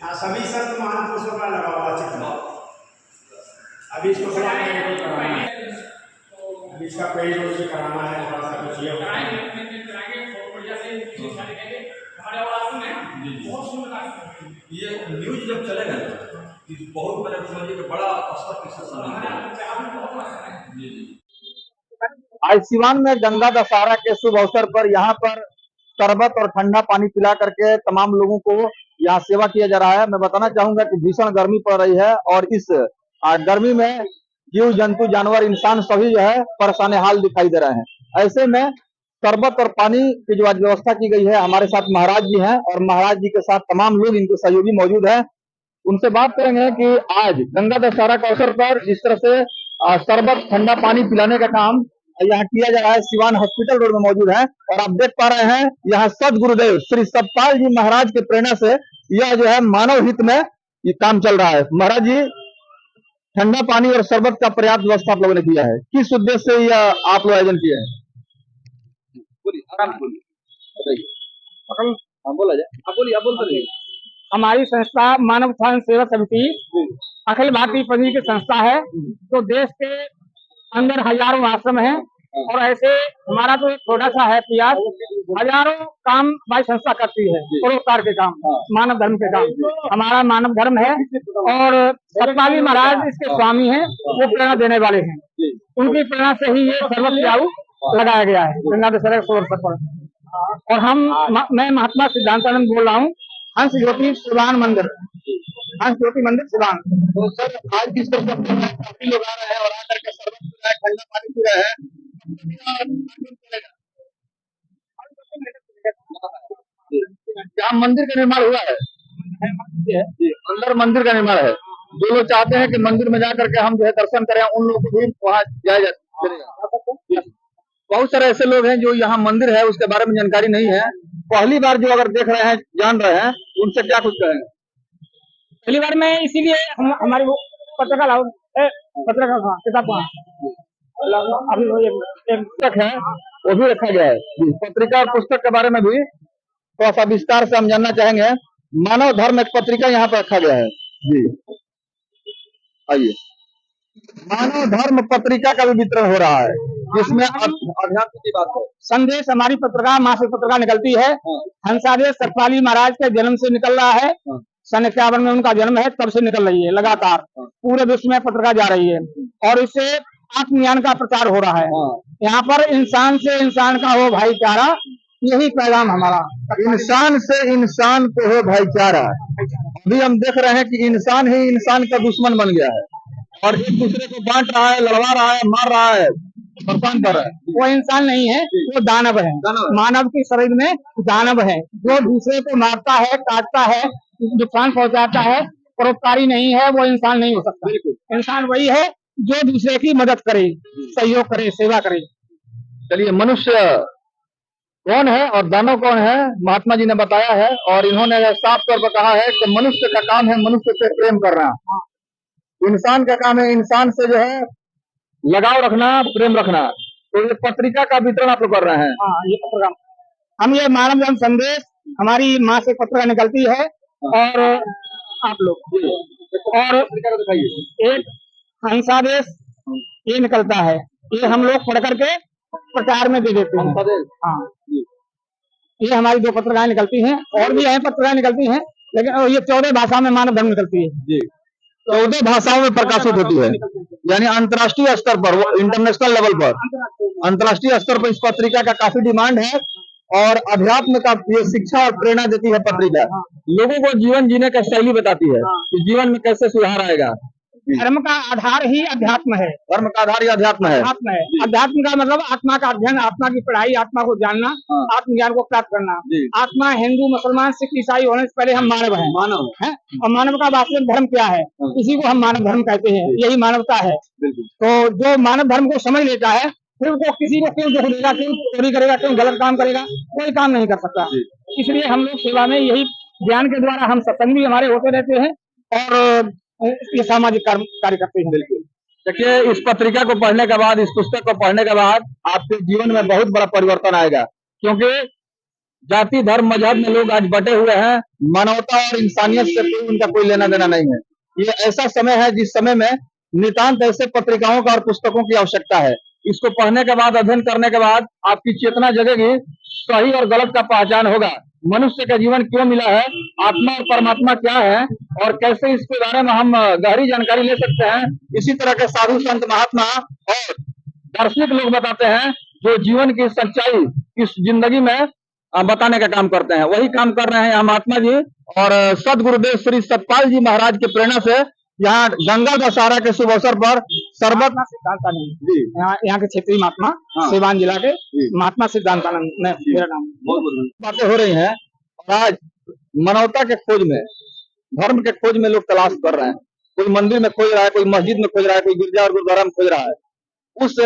यहाँ सभी संत महापुरुषों का लगा हुआ चित्र। अभी इसको थोड़ा कराना है, अभी इसका पेज उसे कराना है, थोड़ा सा कुछ ये ये न्यूज जब चलेगा ना बहुत बड़े समझिए कि बड़ा स्तर आज सिवान में गंगा दशहरा के शुभ अवसर पर यहाँ पर शरबत और ठंडा पानी पिला करके तमाम लोगों को यहाँ सेवा किया जा रहा है। मैं बताना चाहूंगा कि भीषण गर्मी पड़ रही है और इस गर्मी में जीव जंतु जानवर इंसान सभी जो है परेशान हाल दिखाई दे रहे हैं। ऐसे में शरबत और पानी की जो आज व्यवस्था की गई है, हमारे साथ महाराज जी हैं और महाराज जी के साथ तमाम लोग इनके सहयोगी मौजूद हैं। उनसे बात करेंगे कि आज गंगा दशहरा के अवसर पर जिस तरह से शरबत ठंडा पानी पिलाने का काम यहाँ किया जा रहा है, सिवान हॉस्पिटल रोड में मौजूद है और आप देख पा रहे हैं यहाँ सदगुरुदेव श्री सतपाल जी महाराज की प्रेरणा से यह जो है मानव हित में ये काम चल रहा है। महाराज जी, ठंडा पानी और शरबत का पर्याप्त व्यवस्था आप लोगों ने किया है, किस उद्देश्य से यह आप लोग आयोजन किए हैं? बोलिए, आराम से बोलिए, बताइए। बोला जाए, आप बोलिए, आप बोलते रहिए। हमारी संस्था मानव उत्थान सेवा समिति अखिल भारतीय पंजी की संस्था है। तो देश के अंदर हजारों आश्रम हैं और ऐसे हमारा तो एक छोटा सा है प्रयास, हजारों काम हमारी संस्था करती है, परोपकार के काम, मानव धर्म के काम। हमारा मानव धर्म है और सतपाली महाराज इसके स्वामी हैं, वो प्रेरणा देने वाले हैं। उनकी प्रेरणा से ही ये सर्वत त्याग लगाया गया है गंगा दशहरा के अवसर पर। और मैं महात्मा सिद्धांतानंद बोल रहा हूँ, हंस ज्योति शिवान मंदिर, हंस ज्योति मंदिर सिवान। तो सर, आज किस तरह काफी लोग आ रहे हैं और आकर के शरबत पी रहे हैं, ठंडा पानी पी रहे हैं, यहाँ मंदिर का निर्माण हुआ है, अंदर मंदिर का निर्माण है। जो लोग चाहते हैं कि मंदिर में जाकर के हम जो है दर्शन करें, उन लोगों को भी वहाँ जाया जाएगा। बहुत सारे ऐसे लोग हैं जो यहाँ मंदिर है उसके बारे में जानकारी नहीं है, पहली बार जो अगर देख रहे हैं, जान रहे हैं, उनसे क्या कुछ कहेंगे? पहली बार में इसीलिए हमारी पत्रकार किताब अभी एक पुस्तक है वो भी रखा गया है। पत्रिका और पुस्तक के बारे में भी थोड़ा सा विस्तार से हम जानना चाहेंगे। मानव धर्म एक पत्रिका यहाँ पर रखा गया है जी, आइए। मानव धर्म पत्रिका का भी वितरण हो रहा है, जिसमें अध्यात्म की बात है। संदेश हमारी पत्रिका मासिक पत्रिका निकलती है। हंसादेव सतपाली महाराज के जन्म से निकल रहा है, सन 51 में उनका जन्म है, तब से निकल रही है लगातार, पूरे विश्व में पत्रिका जा रही है और इससे आत्मज्ञान का प्रचार हो रहा है। यहाँ पर इंसान से इंसान का हो भाईचारा, यही पैगाम हमारा। इंसान से इंसान को हो भाईचारा। अभी हम देख रहे हैं कि इंसान ही इंसान का दुश्मन बन गया है और एक दूसरे को बांट रहा है, लड़वा रहा है, मार रहा है, परेशान कर रहा है। वो इंसान नहीं है, वो दानव है। मानव के शरीर में दानव है, जो दूसरे को मारता है, काटता है, नुकसान पहुंचाता है, परोपकारी नहीं है, वो इंसान नहीं हो सकता। इंसान वही है जो दूसरे की मदद करे, सहयोग करे, सेवा करे। चलिए, मनुष्य कौन है और दानव कौन है, महात्मा जी ने बताया है और इन्होंने साफ तौर पर कहा है कि मनुष्य का काम है मनुष्य से प्रेम करना, इंसान का काम है इंसान से जो है लगाव रखना, प्रेम रखना। तो ये पत्रिका का वितरण आप लोग कर रहे हैं? हाँ, ये पत्रिका हम ये मानव धर्म संदेश हमारी माँ से पत्रिका निकलती है और आप लोग और एक हंसादेश ये निकलता है, ये हम लोग पढ़ करके प्रचार में दे देते हैं। हाँ, ये हमारी 2 पत्रिकाएं निकलती हैं और भी यह पत्रिकाएं निकलती हैं, लेकिन ये 14 भाषा में मानव धर्म निकलती है जी। 14 भाषाओं में प्रकाशित होती है, यानी अंतर्राष्ट्रीय स्तर पर, इंटरनेशनल लेवल पर, अंतर्राष्ट्रीय स्तर पर इस पत्रिका का काफी डिमांड है और अध्यात्म का ये शिक्षा और प्रेरणा देती है पत्रिका। लोगों को जीवन जीने का शैली बताती है कि जीवन में कैसे सुधार आएगा। धर्म का आधार ही अध्यात्म है, धर्म का आधार ही अध्यात्म है। अध्यात्म का मतलब आत्मा का अध्ययन, आत्मा की पढ़ाई, आत्मा को जानना, आत्मज्ञान को प्राप्त करना। आत्मा हिंदू, मुसलमान, सिख, ईसाई होने से पहले हम मानव हैं, मानव है। और मानव का वास्तविक धर्म क्या है, इसी को हम मानव धर्म कहते हैं, यही मानवता है। तो जो मानव धर्म को समझ लेता है, फिर वो किसी को क्यों दुख देगा, क्यों चोरी करेगा, क्यों गलत काम करेगा, कोई काम नहीं कर सकता। इसलिए हम लोग सेवा में यही ज्ञान के द्वारा हम सत्संग भी हमारे होते रहते हैं और ये सामाजिक कार्य करते हैं। बिल्कुल। देखिए, इस पत्रिका को पढ़ने के बाद, इस पुस्तक को पढ़ने के बाद आपके जीवन में बहुत बड़ा परिवर्तन आएगा, क्योंकि जाति धर्म मजहब में लोग आज बटे हुए हैं, मानवता और इंसानियत से कोई उनका कोई लेना देना नहीं है। ये ऐसा समय है जिस समय में नितांत ऐसे पत्रिकाओं का और पुस्तकों की आवश्यकता है। इसको पढ़ने के बाद, अध्ययन करने के बाद आपकी चेतना जगेगी, सही और गलत का पहचान होगा, मनुष्य का जीवन क्यों मिला है, आत्मा और परमात्मा क्या है और कैसे इसके बारे में हम गहरी जानकारी ले सकते हैं। इसी तरह के साधु संत महात्मा और दार्शनिक लोग बताते हैं, जो जीवन की सच्चाई इस जिंदगी में बताने का काम करते हैं। वही काम कर रहे हैं यहाँ महात्मा जी और सदगुरुदेव श्री सतपाल जी महाराज की प्रेरणा से यहाँ गंगा दशहरा के शुभ अवसर पर शरबत सिद्धांतानंद यहाँ के क्षेत्रीय महात्मा, सिवान जिला के महात्मा सिद्धांतानंद मेरा नाम। बातें हो रही हैं और आज मानवता के खोज में, धर्म के खोज में लोग तलाश कर रहे हैं। कोई मंदिर में खोज रहा है, कोई मस्जिद में खोज रहा है, कोई गिरजा और गुरुद्वारा में खोज रहा है, उस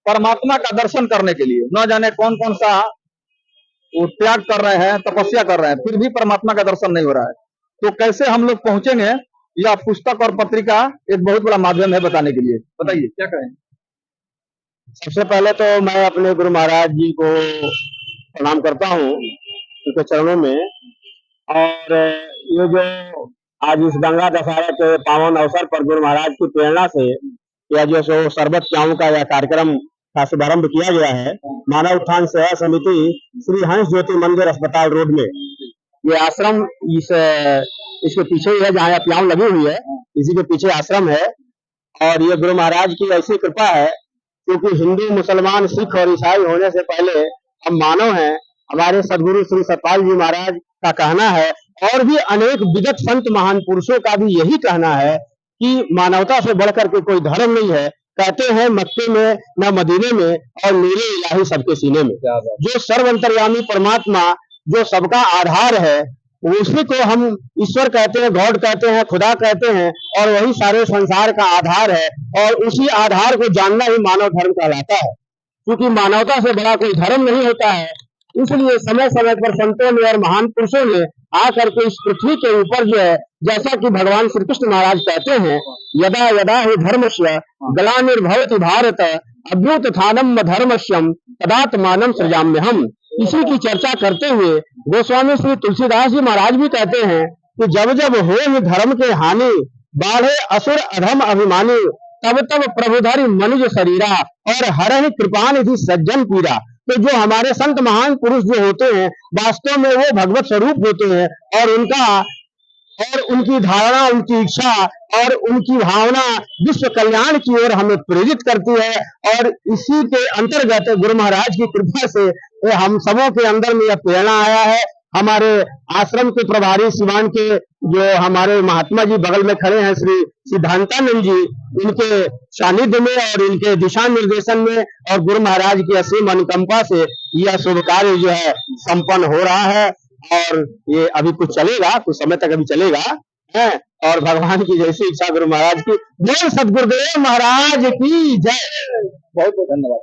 परमात्मा का दर्शन करने के लिए। न जाने कौन कौन सा वो त्याग कर रहे हैं, तपस्या कर रहे हैं, फिर भी परमात्मा का दर्शन नहीं हो रहा है। तो कैसे हम लोग पहुंचेंगे, यह पुस्तक और पत्रिका एक बहुत बड़ा माध्यम है बताने के लिए। बताइए क्या कहें। सबसे पहले तो मैं अपने गुरु महाराज जी को प्रणाम करता हूँ उनके चरणों में। और ये जो आज इस गंगा दशहरा के पावन अवसर पर गुरु महाराज की प्रेरणा से यह जो सो शरबत प्याऊ का यह कार्यक्रम का शुभारंभ किया गया है, मानव उत्थान सेवा समिति श्री हंस ज्योति मंदिर अस्पताल रोड में, ये आश्रम इसके पीछे ही है, जहाँ प्याऊ लगी हुई है, इसी के पीछे आश्रम है। और ये गुरु महाराज की ऐसी कृपा है, क्योंकि हिंदू, मुसलमान, सिख और ईसाई होने से पहले हम मानव हैं। हमारे सदगुरु श्री सतपाल जी महाराज का कहना है, और भी अनेक विगत संत महान पुरुषों का भी यही कहना है कि मानवता से बढ़कर के कोई धर्म नहीं है। कहते हैं मक्के में न मदीने में और नीरे इलाही सबके सीने में। जो सर्व अंतर्यामी परमात्मा, जो सबका आधार है, उसी को हम ईश्वर कहते हैं, गॉड कहते हैं, खुदा कहते हैं, और वही सारे संसार का आधार है। और उसी आधार को जानना ही मानव धर्म कहलाता है। क्योंकि मानवता से बड़ा कोई धर्म नहीं होता है। इसलिए समय समय पर संतों ने और महान पुरुषों ने आकर के इस पृथ्वी के ऊपर जो है, जैसा कि भगवान श्री कृष्ण महाराज कहते हैं, यदा यदा हि धर्मस्य ग्लानिर्भवति भारत अभ्युत्थानम् धर्मस्यम् तदात्मानं सृजाम्यहम्। इसी की चर्चा करते हुए गोस्वामी श्री तुलसीदास जी महाराज भी कहते हैं कि जब जब हो धर्म के हानि, बाढ़े असुर अधम अभिमानी, तब तब प्रभुधरि मनुज शरीरा और हरहि कृपा निधि सज्जन पीरा। तो जो हमारे संत महान पुरुष जो होते हैं, वास्तव में वो भगवत स्वरूप होते हैं, और उनकी धारणा, उनकी इच्छा और उनकी भावना विश्व कल्याण की ओर हमें प्रेरित करती है। और इसी के अंतर्गत गुरु महाराज की कृपा से हम सबों के अंदर में यह प्रेरणा आया है। हमारे आश्रम के प्रभारी सिवान के जो हमारे महात्मा जी बगल में खड़े हैं, श्री सिद्धांतानंद जी, इनके सानिध्य में और इनके दिशा निर्देशन में और गुरु महाराज की असीम अनुकंपा से यह शुभ कार्य जो है संपन्न हो रहा है। और ये अभी कुछ चलेगा, कुछ समय तक अभी चलेगा है। और भगवान की जैसी इच्छा, गुरु महाराज की। बोल सदगुरुदेव महाराज की जय। बहुत बहुत धन्यवाद।